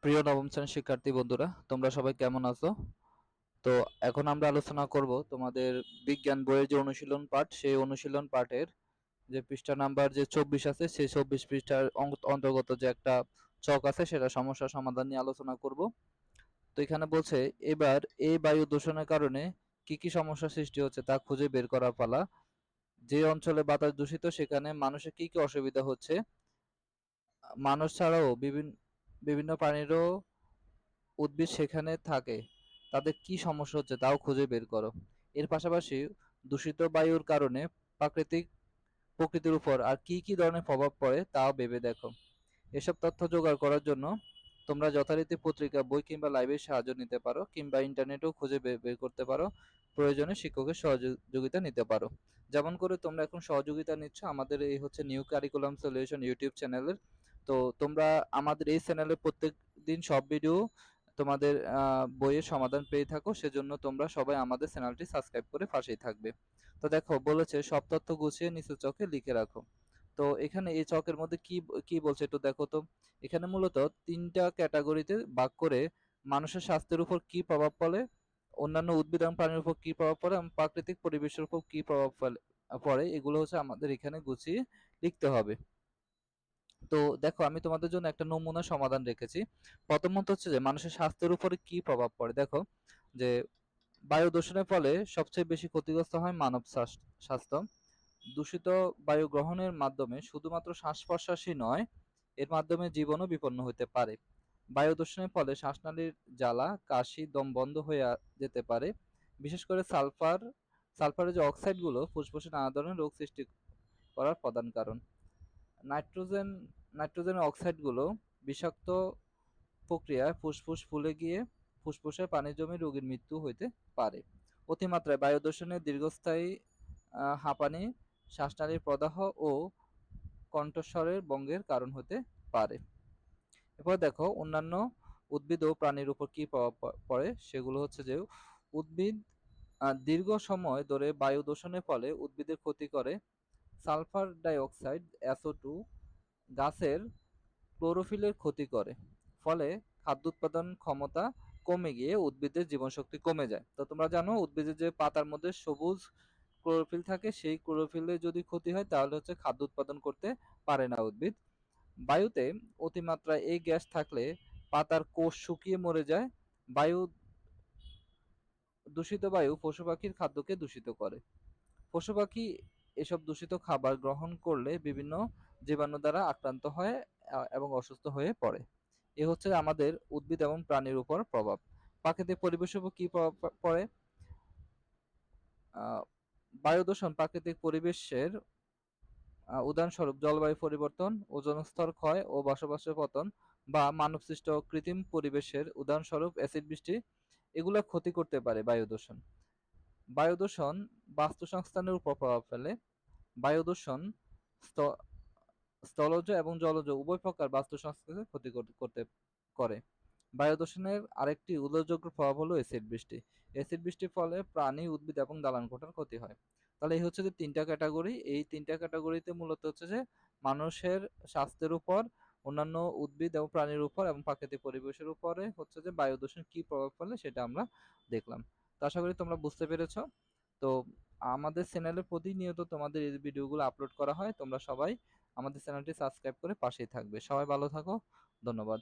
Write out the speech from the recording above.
প্রিয় নবম শ্রেণীর শিক্ষার্থী বন্ধুরা, তোমরা সবাই কেমন আছো? তো এখন আমরা আলোচনা করব তোমাদের বিজ্ঞান বইয়ের যে অনুশীলন পাঠ, সেই অনুশীলন পাঠের যে পৃষ্ঠা নাম্বার যে 24 আছে, সেই 24 পৃষ্ঠার অন্তর্গত যে একটা ছক আছে, সেটা সমস্যা সমাধান নিয়ে আলোচনা করব। তো এখানে বলছে, এবার এই বায়ু দূষণের কারণে কি কি সমস্যা সৃষ্টি হচ্ছে তা খুঁজে বের করা পালা। যে অঞ্চলে বাতাস দূষিত সেখানে মানুষের কি কি অসুবিধা হচ্ছে, মানুষ ছাড়াও বিভিন্ন বিভিন্ন প্রাণীরও উদ্ভিদ সেখানে থাকে, তাদের কি সমস্যা হচ্ছে তাও খুঁজে বের করো। এর পাশাপাশি দূষিত বায়ুর কারণে প্রাকৃতিক প্রকৃতির উপর আর কি কি ধরনের প্রভাব পড়ে তাও ভেবে দেখো। এসব তথ্য জোগাড় করার জন্য তোমরা যথারীতি পত্রিকা, বই কিংবা লাইব্রেরির সাহায্য নিতে পারো, কিংবা ইন্টারনেটেও খুঁজে বের করতে পারো। প্রয়োজনে শিক্ষকের সহযোগিতা নিতে পারো। যেমন করে তোমরা এখন সহযোগিতা নিচ্ছ আমাদের এই হচ্ছে নিউ কারিকুলাম সলিউশন ইউটিউব চ্যানেলের। তো তোমরা আমাদের এই চ্যানেলে প্রত্যেক দিন সব ভিডিও তোমাদের বইয়ের সমাধান পেয়ে থাকো, সেজন্য তোমরা সবাই আমাদের চ্যানেলটি সাবস্ক্রাইব করে পাশেই থাকবে। তো দেখো বলেছে, সব তথ্য গুছিয়ে নিচের চকে লিখে রাখো। তো এখানে এই চকের মধ্যে কি কি বলছে একটু দেখো তো। এখানে মূলত তিনটা ক্যাটাগরিতে ভাগ করে মানুষের স্বাস্থ্যের উপর কি প্রভাব পড়ে, অন্যান্য উদ্ভিদ এবং প্রাণীর উপর কি প্রভাব পড়ে এবং প্রাকৃতিক পরিবেশের উপর কি প্রভাব পড়ে, এগুলো হচ্ছে আমাদের এখানে গুছিয়ে লিখতে হবে। তো দেখো, আমি তোমাদের জন্য একটা নমুনা সমাধান রেখেছি। প্রথমত হচ্ছে যে মানুষের স্বাস্থ্যের উপরে কি প্রভাব পড়ে। দেখো যে বায়ু দূষণের ফলে সবচেয়ে বেশি ক্ষতিগ্রস্ত হয় মানব স্বাস্থ্য। দূষিত বায়ু গ্রহণের মাধ্যমে শুধুমাত্র শ্বাস প্রশ্বাসই নয়, এর মাধ্যমে জীবনও বিপন্ন হতে পারে। বায়ু দূষণের ফলে শ্বাসনালীর জ্বালা, কাশি, দম বন্ধ হয়ে যেতে পারে। বিশেষ করে সালফারের যে অক্সাইডগুলো ফুসফুসে নানা ধরনের রোগ সৃষ্টি করার প্রধান কারণ। নাইট্রোজেন নাইট্রোজেনের অক্সাইডগুলো বিষাক্ত প্রক্রিয়ায় ফুসফুস ফুলে গিয়ে ফুসফুসে পানি জমে রোগীর মৃত্যু হইতে পারে। অতিমাত্রায় বায়ু দূষণে দীর্ঘস্থায়ী হাঁপানি, শ্বাসনালীর প্রদাহ ও কণ্ঠস্বরের ভঙ্গের কারণ হতে পারে। এরপর দেখো অন্যান্য উদ্ভিদ ও প্রাণীর উপর কি প্রভাব পড়ে, সেগুলো হচ্ছে যে উদ্ভিদ দীর্ঘ সময় ধরে বায়ু দূষণের ফলে উদ্ভিদের ক্ষতি করে। সালফার ডাই অক্সাইড SO2 গাছের ক্লোরোফিলের ক্ষতি করে, ফলে খাদ্য উৎপাদন ক্ষমতা কমে গিয়ে উদ্ভিদের জীবনশক্তি কমে যায়। তো তোমরা জানো উদ্ভিদের যে পাতার মধ্যে সবুজ ক্লোরোফিল থাকে, সেই ক্লোরোফিলের যদি ক্ষতি হয় তাহলে হচ্ছে খাদ্য উৎপাদন করতে পারে না উদ্ভিদ। বায়ুতে অতিমাত্রায় এই গ্যাস থাকলে পাতার কোষ শুকিয়ে মরে যায়। বায়ু দূষিত বায়ু পশু পাখির খাদ্যকে দূষিত করে। পশু পাখি এসব দূষিত খাবার গ্রহণ করলে বিভিন্ন জীবাণু দ্বারা আক্রান্ত হয় এবং অসুস্থ হয়ে পড়ে। এ হচ্ছে আমাদের উদ্ভিদ এবং প্রাণীর উপর প্রভাব। প্রাকৃতিক পরিবেশের উপর কি প্রভাব পড়ে। আহ, বায়ু দূষণ প্রাকৃতিক পরিবেশের উদাহরণস্বরূপ জলবায়ু পরিবর্তন, ওজোন স্তর ক্ষয় ও বসবাসের পতন, বা মানবসৃষ্ট কৃত্রিম পরিবেশের উদাহরণস্বরূপ অ্যাসিড বৃষ্টি, এগুলো ক্ষতি করতে পারে বায়ু দূষণ। বায়ু দূষণ বাস্তুসংস্থানের উপর প্রভাব ফেলে। বায়ু দূষণ স্থলজ এবং জলজ উভয় প্রকার বাস্তুসংস্থাকে ক্ষতি করতে করে। বায়ু দূষণের আরেকটি উল্লেখযোগ্য প্রভাব হলো এসিড বৃষ্টি। এসিড বৃষ্টির ফলে প্রাণী, উদ্ভিদ এবং দালান কোঠার ক্ষতি হয়। তাহলে এই হচ্ছে যে তিনটা ক্যাটাগরি। এই তিনটা ক্যাটাগরিতে মূলত হচ্ছে যে মানুষের স্বাস্থ্যের উপর, অন্যান্য উদ্ভিদ এবং প্রাণীর উপর এবং প্রাকৃতিক পরিবেশের উপরে হচ্ছে যে বায়ু দূষণ কি প্রভাব ফেলে সেটা আমরা দেখলাম। তো আশা করি তোমরা বুঝতে পেরেছো। তো আমাদের চ্যানেলে প্রতিনিয়ত তোমাদের এই ভিডিওগুলো আপলোড করা হয়, তোমরা সবাই আমাদের চ্যানেলটি সাবস্ক্রাইব করে পাশেই থাকবে। সবাই ভালো থাকো, ধন্যবাদ।